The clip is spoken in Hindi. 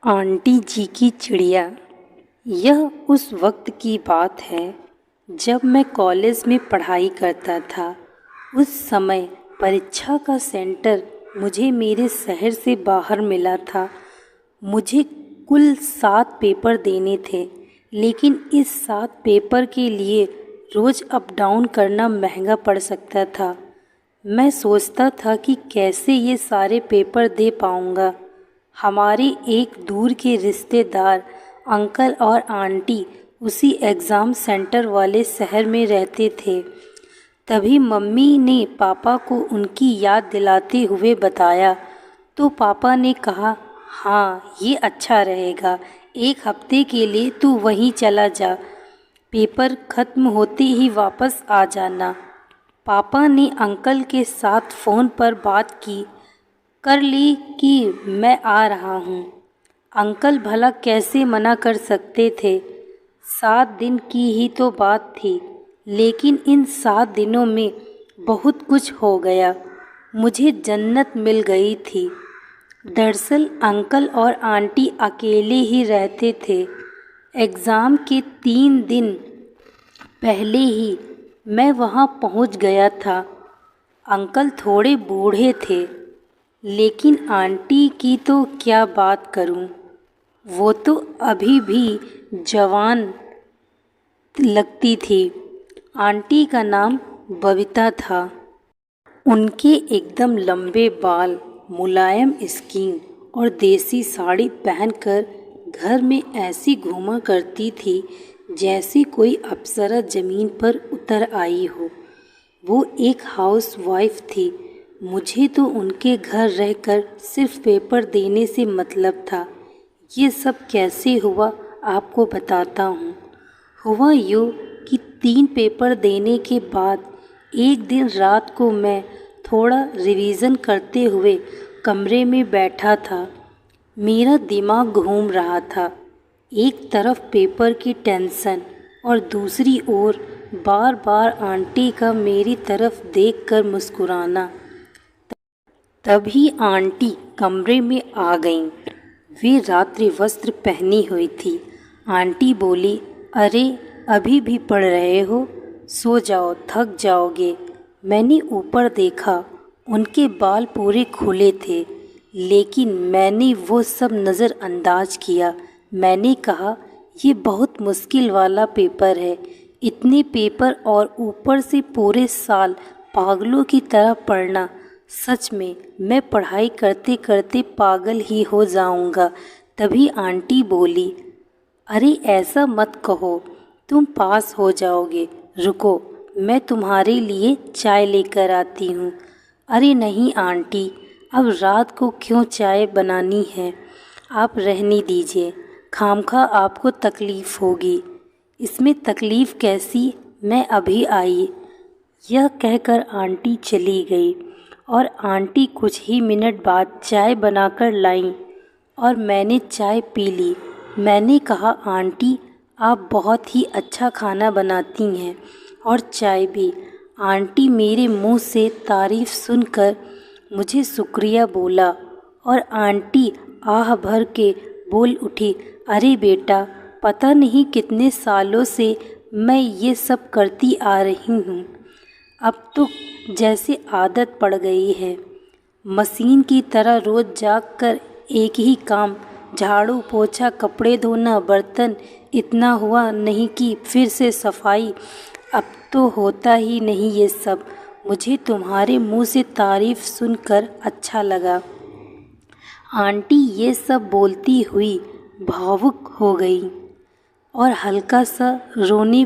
आंटी जी की चिड़िया। यह उस वक्त की बात है जब मैं कॉलेज में पढ़ाई करता था। उस समय परीक्षा का सेंटर मुझे मेरे शहर से बाहर मिला था। मुझे कुल 7 पेपर देने थे, लेकिन इस 7 पेपर के लिए रोज़ अप डाउन करना महंगा पड़ सकता था। मैं सोचता था कि कैसे ये सारे पेपर दे पाऊँगा। हमारे एक दूर के रिश्तेदार अंकल और आंटी उसी एग्ज़ाम सेंटर वाले शहर में रहते थे। तभी मम्मी ने पापा को उनकी याद दिलाते हुए बताया, तो पापा ने कहा, हाँ ये अच्छा रहेगा, 1 हफ्ते के लिए तू वहीं चला जा, पेपर ख़त्म होते ही वापस आ जाना। पापा ने अंकल के साथ फ़ोन पर बात कर ली कि मैं आ रहा हूँ। अंकल भला कैसे मना कर सकते थे। 7 दिन की ही तो बात थी, लेकिन इन 7 दिनों में बहुत कुछ हो गया। मुझे जन्नत मिल गई थी। दरअसल अंकल और आंटी अकेले ही रहते थे। एग्ज़ाम के 3 दिन पहले ही मैं वहाँ पहुँच गया था। अंकल थोड़े बूढ़े थे, लेकिन आंटी की तो क्या बात करूं, वो तो अभी भी जवान लगती थी। आंटी का नाम बबीता था। उनके एकदम लंबे बाल, मुलायम स्किन और देसी साड़ी पहनकर घर में ऐसी घूमा करती थी जैसी कोई अप्सरा ज़मीन पर उतर आई हो। वो एक हाउस वाइफ थी। मुझे तो उनके घर रहकर सिर्फ पेपर देने से मतलब था। ये सब कैसे हुआ आपको बताता हूँ। हुआ यूँ कि 3 पेपर देने के बाद एक दिन रात को मैं थोड़ा रिवीज़न करते हुए कमरे में बैठा था। मेरा दिमाग घूम रहा था। एक तरफ पेपर की टेंशन और दूसरी ओर बार बार आंटी का मेरी तरफ देखकर मुस्कुराना। तभी आंटी कमरे में आ गईं। वे रात्रि वस्त्र पहनी हुई थी। आंटी बोली, अरे अभी भी पढ़ रहे हो, सो जाओ, थक जाओगे। मैंने ऊपर देखा, उनके बाल पूरे खुले थे, लेकिन मैंने वो सब नज़रअंदाज किया। मैंने कहा, ये बहुत मुश्किल वाला पेपर है। इतने पेपर और ऊपर से पूरे साल पागलों की तरह पढ़ना, सच में मैं पढ़ाई करते करते पागल ही हो जाऊंगा। तभी आंटी बोली, अरे ऐसा मत कहो, तुम पास हो जाओगे। रुको, मैं तुम्हारे लिए चाय लेकर आती हूँ। अरे नहीं आंटी, अब रात को क्यों चाय बनानी है, आप रहने दीजिए, खामखा आपको तकलीफ़ होगी। इसमें तकलीफ़ कैसी, मैं अभी आई। यह कहकर आंटी चली गई और आंटी कुछ ही मिनट बाद चाय बनाकर लाईं और मैंने चाय पी ली। मैंने कहा, आंटी आप बहुत ही अच्छा खाना बनाती हैं और चाय भी। आंटी मेरे मुंह से तारीफ़ सुनकर मुझे शुक्रिया बोला और आंटी आह भर के बोल उठी, अरे बेटा, पता नहीं कितने सालों से मैं ये सब करती आ रही हूँ। अब तो जैसे आदत पड़ गई है। मशीन की तरह रोज़ जागकर एक ही काम, झाड़ू पोछा, कपड़े धोना, बर्तन, इतना हुआ नहीं कि फिर से सफाई। अब तो होता ही नहीं ये सब। मुझे तुम्हारे मुंह से तारीफ़ सुनकर अच्छा लगा। आंटी ये सब बोलती हुई भावुक हो गई और हल्का सा रोने